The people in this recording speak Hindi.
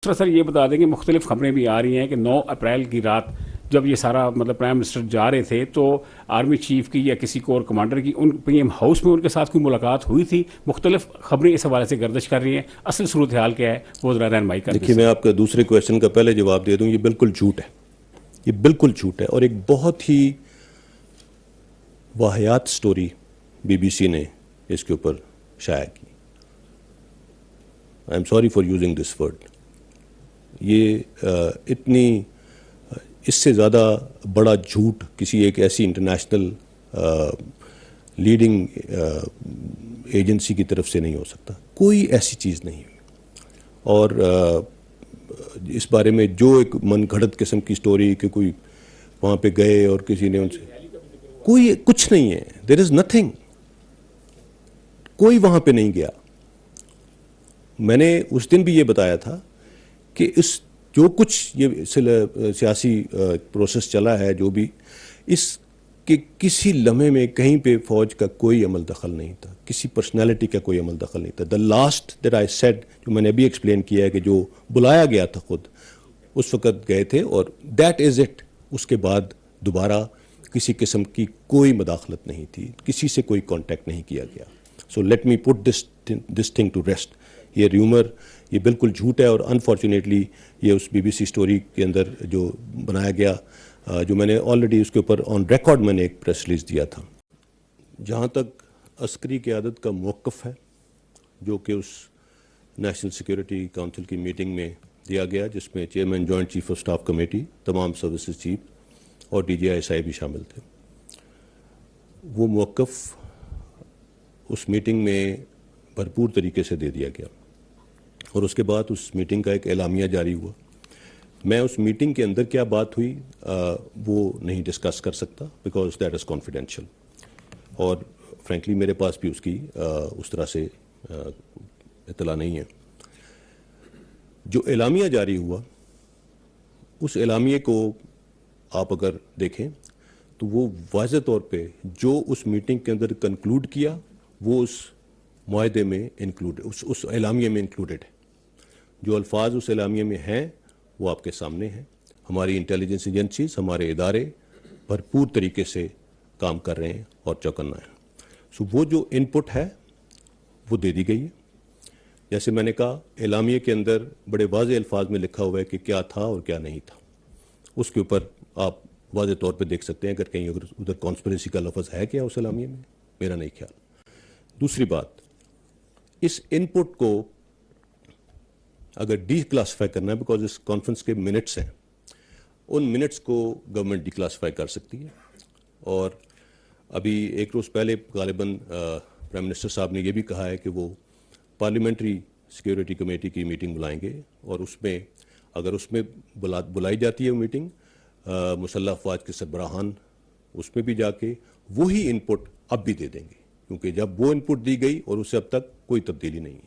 दूसरा सर ये बता दें कि मुख्तलिफ खबरें भी आ रही हैं कि 9 अप्रैल की रात जब ये सारा मतलब प्राइम मिनिस्टर जा रहे थे तो आर्मी चीफ की या किसी कोर कमांडर की उन पीएम हाउस में उनके साथ कोई मुलाकात हुई थी। मुख्तलिफ खबरें इस हवाले से गर्दिश कर रही हैं, असल सूरत हाल क्या है वो ज़रा रहनुमाई कर देखिए, मैं आपका दूसरे क्वेश्चन का पहले जवाब दे दूं, ये बिल्कुल झूठ है, ये बिल्कुल झूठ है और एक बहुत ही वाहियात स्टोरी बीबीसी ने इसके ऊपर शाया की। I am sorry for using this word. ये इतनी इससे ज़्यादा बड़ा झूठ किसी एक ऐसी इंटरनेशनल लीडिंग एजेंसी की तरफ से नहीं हो सकता। कोई ऐसी चीज़ नहीं हुई। और इस बारे में जो एक मन घड़त किस्म की स्टोरी कि कोई वहाँ पे गए और किसी ने उनसे, कोई कुछ नहीं है। There is nothing. कोई वहाँ पे नहीं गया। मैंने उस दिन भी ये बताया था कि इस जो कुछ ये सियासी प्रोसेस चला है, जो भी, इसके किसी लम्हे में कहीं पे फौज का कोई अमल दखल नहीं था, किसी पर्सनालिटी का कोई अमल दखल नहीं था। The last that I said, जो मैंने अभी एक्सप्लेन किया है कि जो बुलाया गया था खुद उस वक़्त गए थे और दैट इज़ इट। उसके बाद दोबारा किसी किस्म की कोई मदाखलत नहीं थी, किसी से कोई कांटेक्ट नहीं किया गया। So let me put this thing to rest. ये र्यूमर ये बिल्कुल झूठ है और अनफॉर्चुनेटली ये उस बीबीसी स्टोरी के अंदर जो बनाया गया, जो मैंने ऑलरेडी उसके ऊपर ऑन रिकॉर्ड मैंने एक प्रेस रिलीज दिया था। जहाँ तक अस्करी क़यादत का मौक़िफ़ है, जो कि उस नेशनल सिक्योरिटी काउंसिल की मीटिंग में दिया गया, जिसमें chairman joint chief of staff committee, तमाम सर्विसेज चीफ और DGI भी शामिल थे, वो मौक़िफ़ उस मीटिंग में भरपूर तरीके से दे दिया गया और उसके बाद उस मीटिंग का एक एलामिया जारी हुआ। मैं उस मीटिंग के अंदर क्या बात हुई वो नहीं डिस्कस कर सकता, बिकॉज दैट इज़ कॉन्फिडेंशियल और फ्रेंकली मेरे पास भी उसकी उस तरह से इत्तला नहीं है। जो एलामिया जारी हुआ, उस एलामिया को आप अगर देखें तो वो वाज़ेह तौर पे जो उस मीटिंग के अंदर कंक्लूड किया वो उस मुआहदे में इंक्लूड, उस एलामिया में इंक्लूडेड है। जो अल्फाज उस एलामिया में हैं वो आपके सामने हैं। हमारी इंटेलिजेंस एजेंसीज, हमारे इदारे भरपूर तरीके से काम कर रहे हैं और चौकन्ना है। सो वो जो इनपुट है वो दे दी गई है। जैसे मैंने कहा, एलामिया के अंदर बड़े वाज़ेह अल्फाज में लिखा हुआ है कि क्या था और क्या नहीं था। उसके ऊपर आप वाज़ेह तौर पे देख सकते हैं अगर कहीं उधर कॉन्स्पिरेसी का लफ्ज़ है क्या उस एलामिया में, मेरा नहीं ख्याल। दूसरी बात, इस इनपुट को अगर डीक्लासिफाई करना है, बिकॉज इस कॉन्फ्रेंस के मिनट्स हैं, उन मिनट्स को गवर्नमेंट डीक्लासिफाई कर सकती है। और अभी एक रोज़ पहले गालिबन प्राइम मिनिस्टर साहब ने यह भी कहा है कि वो पार्लियामेंट्री सिक्योरिटी कमेटी की मीटिंग बुलाएंगे और उसमें अगर उसमें बुलाई जाती है वो मीटिंग, मुसल्लह अफवाज के सरबराहान उसमें भी जाके वही इनपुट अब भी दे देंगे, क्योंकि जब वो इनपुट दी गई और उससे अब तक कोई तब्दीली नहीं है।